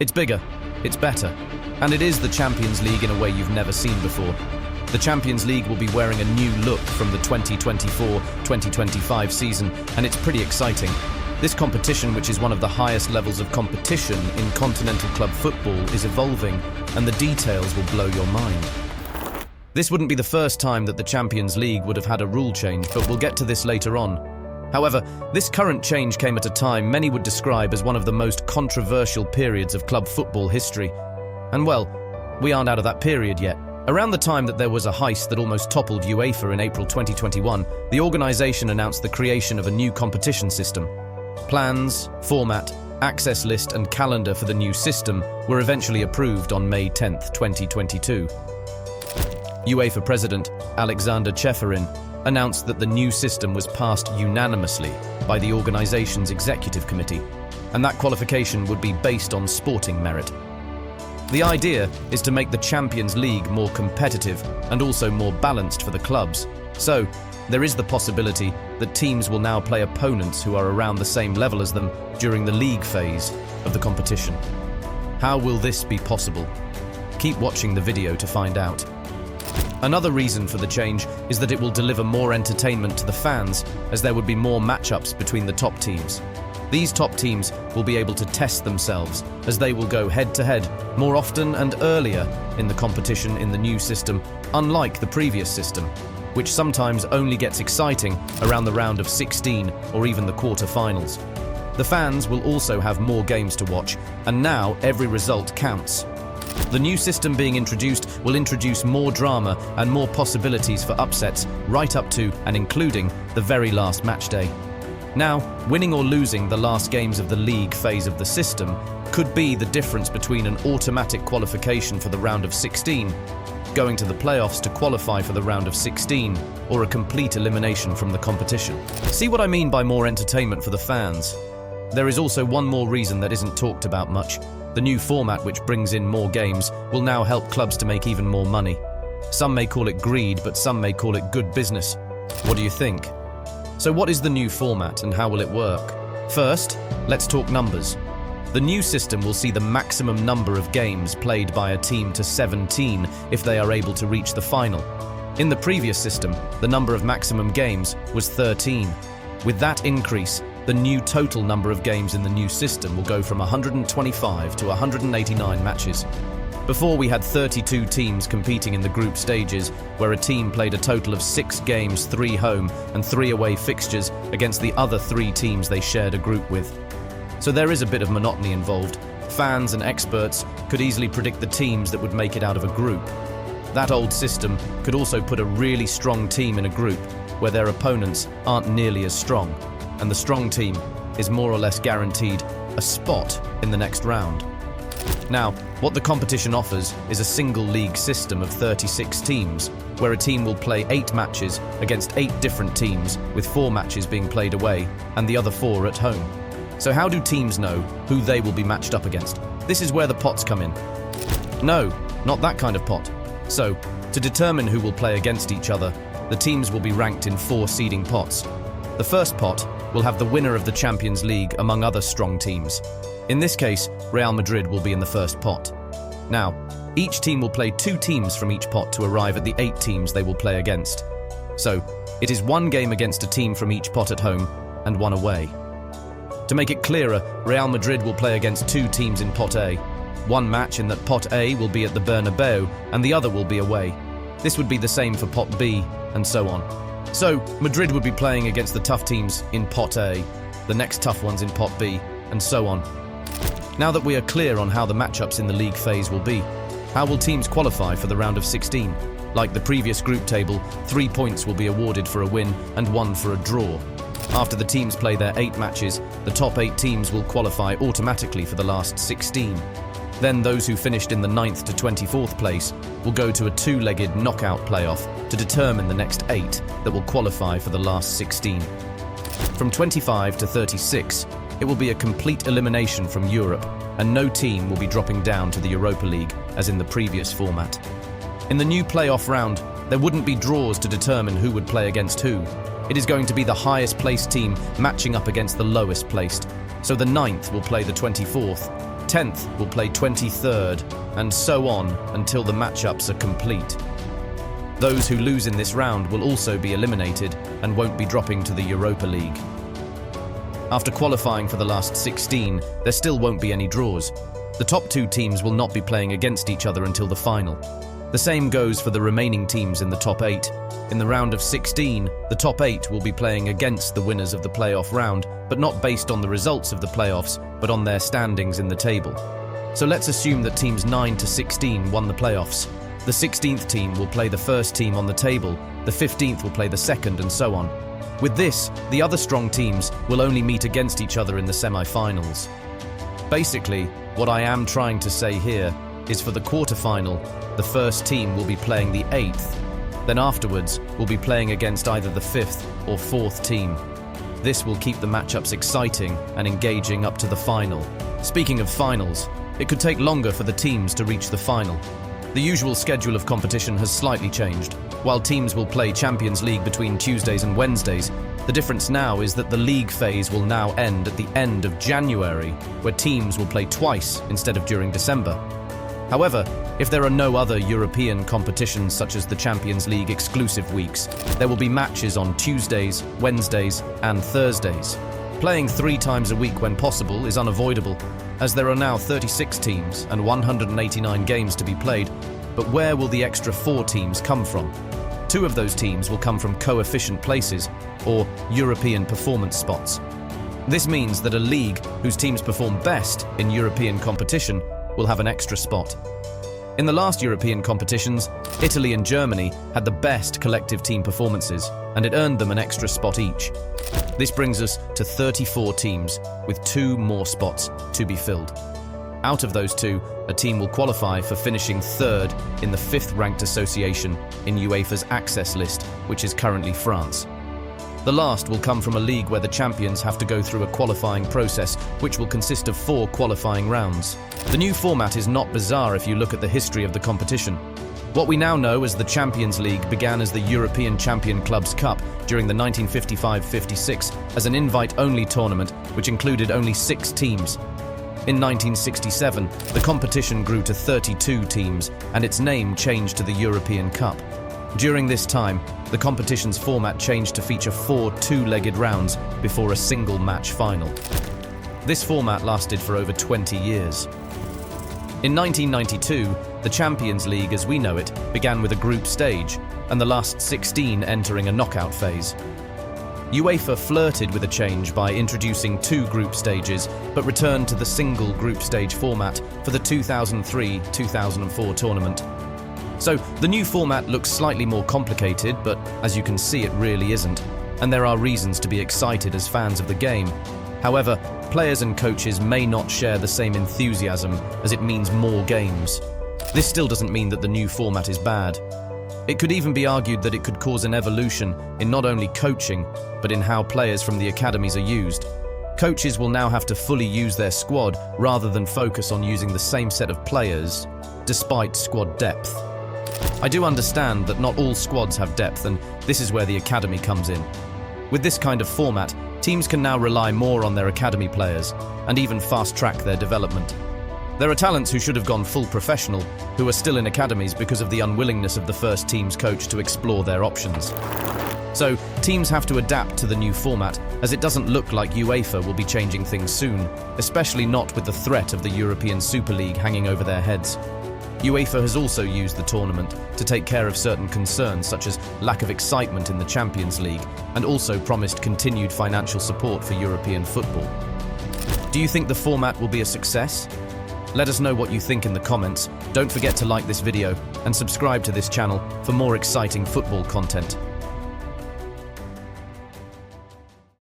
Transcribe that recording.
It's bigger, it's better, and it is the Champions League in a way you've never seen before. The Champions League will be wearing a new look from the 2024-2025 season, and it's pretty exciting. This competition, which is one of the highest levels of competition in continental club football, is evolving, and the details will blow your mind. This wouldn't be the first time that the Champions League would have had a rule change, but we'll get to this later on. However, this current change came at a time many would describe as one of the most controversial periods of club football history. And well, we aren't out of that period yet. Around the time that there was a heist that almost toppled UEFA in April 2021, the organisation announced the creation of a new competition system. Plans, format, access list and calendar for the new system were eventually approved on May 10, 2022. UEFA President Alexander Ceferin announced that the new system was passed unanimously by the organisation's executive committee, and that qualification would be based on sporting merit. The idea is to make the Champions League more competitive and also more balanced for the clubs. So, there is the possibility that teams will now play opponents who are around the same level as them during the league phase of the competition. How will this be possible? Keep watching the video to find out. Another reason for the change is that it will deliver more entertainment to the fans, as there would be more matchups between the top teams. These top teams will be able to test themselves, as they will go head-to-head more often and earlier in the competition in the new system, unlike the previous system, which sometimes only gets exciting around the round of 16 or even the quarter-finals. The fans will also have more games to watch, and now every result counts. The new system being introduced will introduce more drama and more possibilities for upsets right up to and including the very last match day. Now, winning or losing the last games of the league phase of the system could be the difference between an automatic qualification for the round of 16, going to the playoffs to qualify for the round of 16, or a complete elimination from the competition. See what I mean by more entertainment for the fans? There is also one more reason that isn't talked about much. The new format, which brings in more games, will now help clubs to make even more money. Some may call it greed, but some may call it good business. What do you think? So what is the new format and how will it work? First, let's talk numbers. The new system will see the maximum number of games played by a team to 17 if they are able to reach the final. In the previous system, the number of maximum games was 13. With that increase, the new total number of games in the new system will go from 125 to 189 matches. Before, we had 32 teams competing in the group stages, where a team played a total of 6 games, 3 home and 3 away fixtures against the other 3 teams they shared a group with. So there is a bit of monotony involved. Fans and experts could easily predict the teams that would make it out of a group. That old system could also put a really strong team in a group where their opponents aren't nearly as strong, and the strong team is more or less guaranteed a spot in the next round. Now, what the competition offers is a single league system of 36 teams, where a team will play 8 matches against 8 different teams, with 4 matches being played away and the other 4 at home. So how do teams know who they will be matched up against? This is where the pots come in. No, not that kind of pot. So, to determine who will play against each other, the teams will be ranked in 4 seeding pots. The first pot will have the winner of the Champions League among other strong teams. In this case, Real Madrid will be in the first pot. Now, each team will play 2 teams from each pot to arrive at the 8 teams they will play against. So, it is 1 game against a team from each pot at home and 1 away. To make it clearer, Real Madrid will play against 2 teams in pot A. 1 match in that pot A will be at the Bernabeu and the other will be away. This would be the same for pot B and so on. So, Madrid would be playing against the tough teams in pot A, the next tough ones in pot B, and so on. Now that we are clear on how the matchups in the league phase will be, how will teams qualify for the round of 16? Like the previous group table, 3 points will be awarded for a win and 1 for a draw. After the teams play their 8 matches, the top 8 teams will qualify automatically for the last 16. Then those who finished in the 9th to 24th place will go to a 2-legged knockout playoff to determine the next 8 that will qualify for the last 16. From 25 to 36, it will be a complete elimination from Europe, and no team will be dropping down to the Europa League as in the previous format. In the new playoff round, there wouldn't be draws to determine who would play against who. It is going to be the highest placed team matching up against the lowest placed. So the 9th will play the 24th, 10th will play 23rd, and so on until the matchups are complete. Those who lose in this round will also be eliminated and won't be dropping to the Europa League. After qualifying for the last 16, there still won't be any draws. The top 2 teams will not be playing against each other until the final. The same goes for the remaining teams in the top 8. In the round of 16, the top 8 will be playing against the winners of the playoff round, but not based on the results of the playoffs, but on their standings in the table. So let's assume that teams 9 to 16 won the playoffs. The 16th team will play the first team on the table, the 15th will play the second, and so on. With this, the other strong teams will only meet against each other in the semi-finals. Basically, what I am trying to say here is for the quarter-final, the first team will be playing the 8th. Then afterwards, we'll be playing against either the 5th or 4th team. This will keep the matchups exciting and engaging up to the final. Speaking of finals, it could take longer for the teams to reach the final. The usual schedule of competition has slightly changed. While teams will play Champions League between Tuesdays and Wednesdays, the difference now is that the league phase will now end at the end of January, where teams will play twice instead of during December. However, if there are no other European competitions such as the Champions League exclusive weeks, there will be matches on Tuesdays, Wednesdays, and Thursdays. Playing 3 times a week when possible is unavoidable, as there are now 36 teams and 189 games to be played. But where will the extra 4 teams come from? 2 of those teams will come from coefficient places, or European performance spots. This means that a league whose teams perform best in European competition will have an extra spot. In the last European competitions, Italy and Germany had the best collective team performances, and it earned them an extra spot each. This brings us to 34 teams, with 2 more spots to be filled. Out of those 2, a team will qualify for finishing 3rd in the 5th ranked association in UEFA's access list, which is currently France. The last will come from a league where the champions have to go through a qualifying process, which will consist of 4 qualifying rounds. The new format is not bizarre if you look at the history of the competition. What we now know as the Champions League began as the European Champion Clubs Cup during the 1955-56 as an invite-only tournament which included only 6 teams. In 1967, the competition grew to 32 teams and its name changed to the European Cup. During this time, the competition's format changed to feature 4 two-legged rounds before a single match final. This format lasted for over 20 years. In 1992, the Champions League as we know it began with a group stage, and the last 16 entering a knockout phase. UEFA flirted with a change by introducing 2 group stages, but returned to the single group stage format for the 2003-2004 tournament. So the new format looks slightly more complicated, but as you can see, it really isn't, and there are reasons to be excited as fans of the game. However, players and coaches may not share the same enthusiasm as it means more games. This still doesn't mean that the new format is bad. It could even be argued that it could cause an evolution in not only coaching, but in how players from the academies are used. Coaches will now have to fully use their squad rather than focus on using the same set of players, despite squad depth. I do understand that not all squads have depth, and this is where the academy comes in. With this kind of format, teams can now rely more on their academy players and even fast-track their development. There are talents who should have gone full professional who are still in academies because of the unwillingness of the first team's coach to explore their options. So, teams have to adapt to the new format, as it doesn't look like UEFA will be changing things soon, especially not with the threat of the European Super League hanging over their heads. UEFA has also used the tournament to take care of certain concerns such as lack of excitement in the Champions League, and also promised continued financial support for European football. Do you think the format will be a success? Let us know what you think in the comments. Don't forget to like this video and subscribe to this channel for more exciting football content.